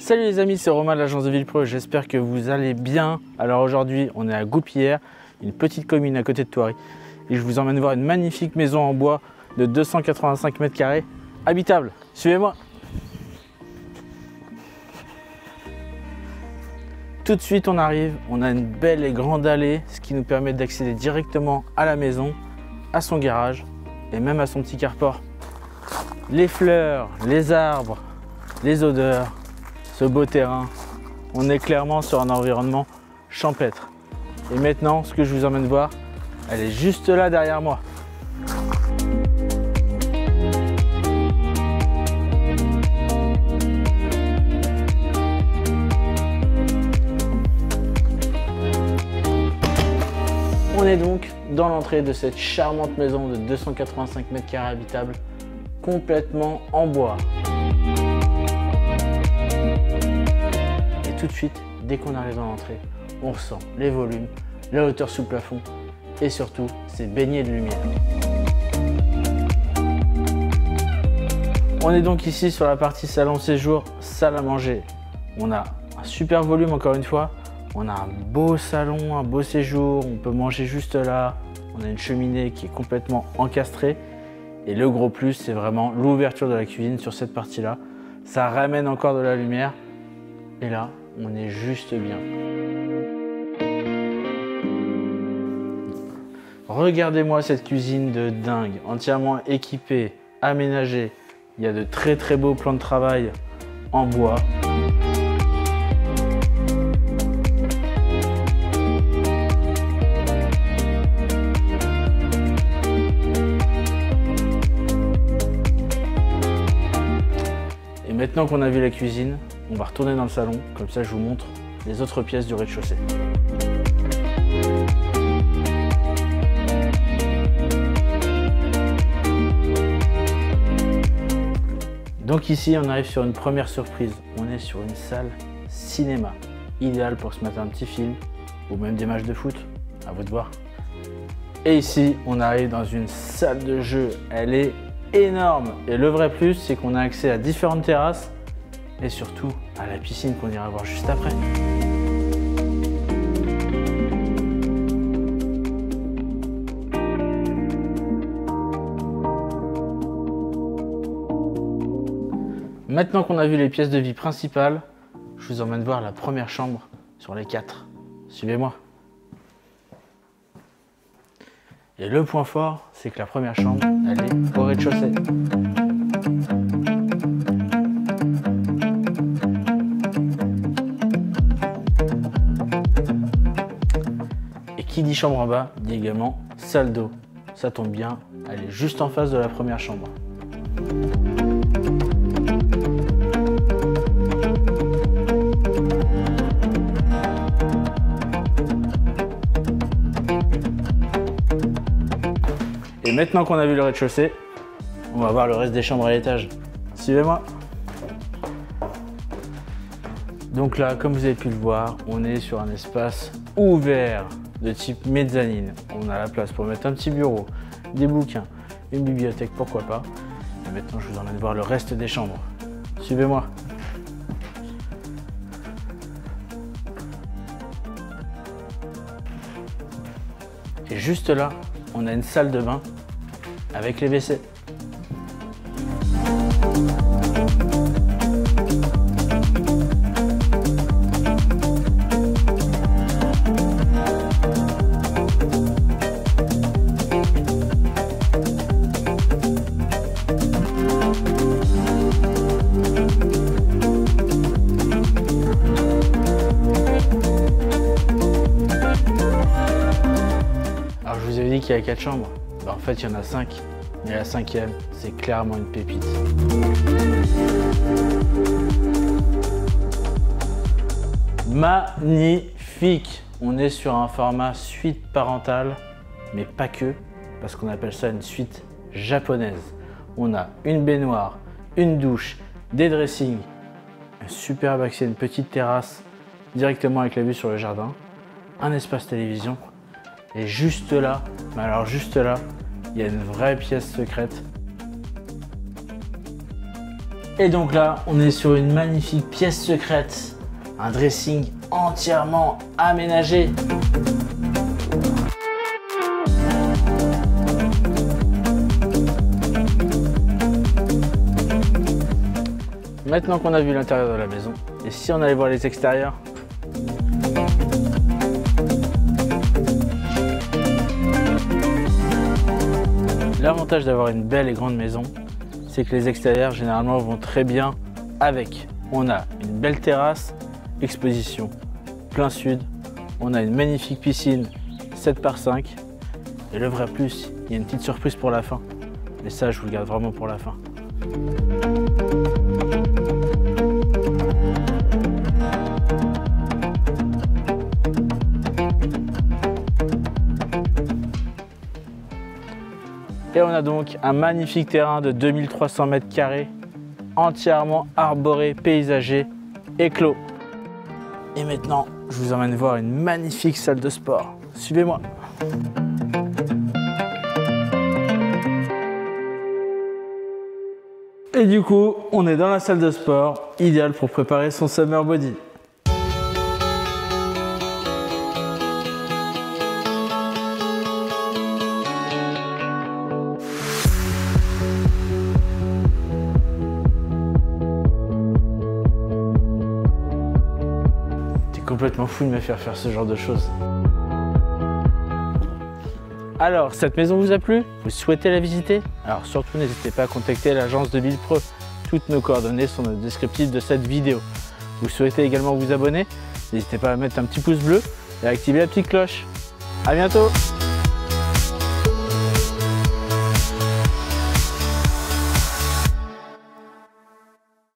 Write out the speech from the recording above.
Salut les amis, c'est Romain de l'agence de Villepro, j'espère que vous allez bien. Alors aujourd'hui, on est à Goupillières, une petite commune à côté de Thoiry. Et je vous emmène voir une magnifique maison en bois de 285 mètres carrés, habitable. Suivez-moi. Tout de suite, on arrive, on a une belle et grande allée, ce qui nous permet d'accéder directement à la maison, à son garage et même à son petit carport. Les fleurs, les arbres, les odeurs, ce beau terrain, on est clairement sur un environnement champêtre. Et maintenant, ce que je vous emmène voir, elle est juste là derrière moi. On est donc dans l'entrée de cette charmante maison de 285 mètres carrés habitable, complètement en bois. Et tout de suite, dès qu'on arrive dans l'entrée, on ressent les volumes, la hauteur sous plafond et surtout, c'est baigné de lumière. On est donc ici sur la partie salon séjour, salle à manger. On a un super volume encore une fois. On a un beau salon, un beau séjour, on peut manger juste là. On a une cheminée qui est complètement encastrée. Et le gros plus, c'est vraiment l'ouverture de la cuisine sur cette partie-là. Ça ramène encore de la lumière. Et là, on est juste bien. Regardez-moi cette cuisine de dingue, entièrement équipée, aménagée. Il y a de très très beaux plans de travail en bois. Maintenant qu'on a vu la cuisine, on va retourner dans le salon, comme ça je vous montre les autres pièces du rez-de-chaussée. Donc ici on arrive sur une première surprise, on est sur une salle cinéma, idéale pour se mettre un petit film ou même des matchs de foot, à vous de voir. Et ici on arrive dans une salle de jeu, elle est énorme et le vrai plus c'est qu'on a accès à différentes terrasses et surtout à la piscine qu'on ira voir juste après. Maintenant qu'on a vu les pièces de vie principales, je vous emmène voir la première chambre sur les 4. Suivez-moi. Et le point fort, c'est que la première chambre, elle est au rez-de-chaussée. Et qui dit chambre en bas, dit également salle d'eau. Ça tombe bien, elle est juste en face de la première chambre. Et maintenant qu'on a vu le rez-de-chaussée, on va voir le reste des chambres à l'étage. Suivez-moi. Donc là, comme vous avez pu le voir, on est sur un espace ouvert de type mezzanine. On a la place pour mettre un petit bureau, des bouquins, une bibliothèque, pourquoi pas. Et maintenant, je vous emmène voir le reste des chambres. Suivez-moi. Et juste là, on a une salle de bain avec les WC. Alors je vous avais dit qu'il y a 4 chambres. En fait, il y en a 5, mais la 5e, c'est clairement une pépite. Magnifique! On est sur un format suite parentale, mais pas que, parce qu'on appelle ça une suite japonaise. On a une baignoire, une douche, des dressings, un superbe accès, une petite terrasse directement avec la vue sur le jardin, un espace télévision. Et juste là, mais alors juste là, il y a une vraie pièce secrète. Et donc là, on est sur une magnifique pièce secrète, un dressing entièrement aménagé. Maintenant qu'on a vu l'intérieur de la maison, et si on allait voir les extérieurs? L'avantage d'avoir une belle et grande maison, c'est que les extérieurs généralement vont très bien avec. On a une belle terrasse, exposition plein sud, on a une magnifique piscine 7×5 et le vrai plus, il y a une petite surprise pour la fin. Mais ça, je vous le garde vraiment pour la fin. Et on a donc un magnifique terrain de 2300 m², entièrement arboré, paysagé et clos. Et maintenant, je vous emmène voir une magnifique salle de sport. Suivez-moi. Et du coup, on est dans la salle de sport, idéale pour préparer son summer body. Complètement fou de me faire ce genre de choses. Alors, cette maison vous a plu? Vous souhaitez la visiter? Alors surtout n'hésitez pas à contacter l'agence de Buildpro. Toutes nos coordonnées sont dans le descriptif de cette vidéo. Vous souhaitez également vous abonner? N'hésitez pas à mettre un petit pouce bleu et à activer la petite cloche. À bientôt!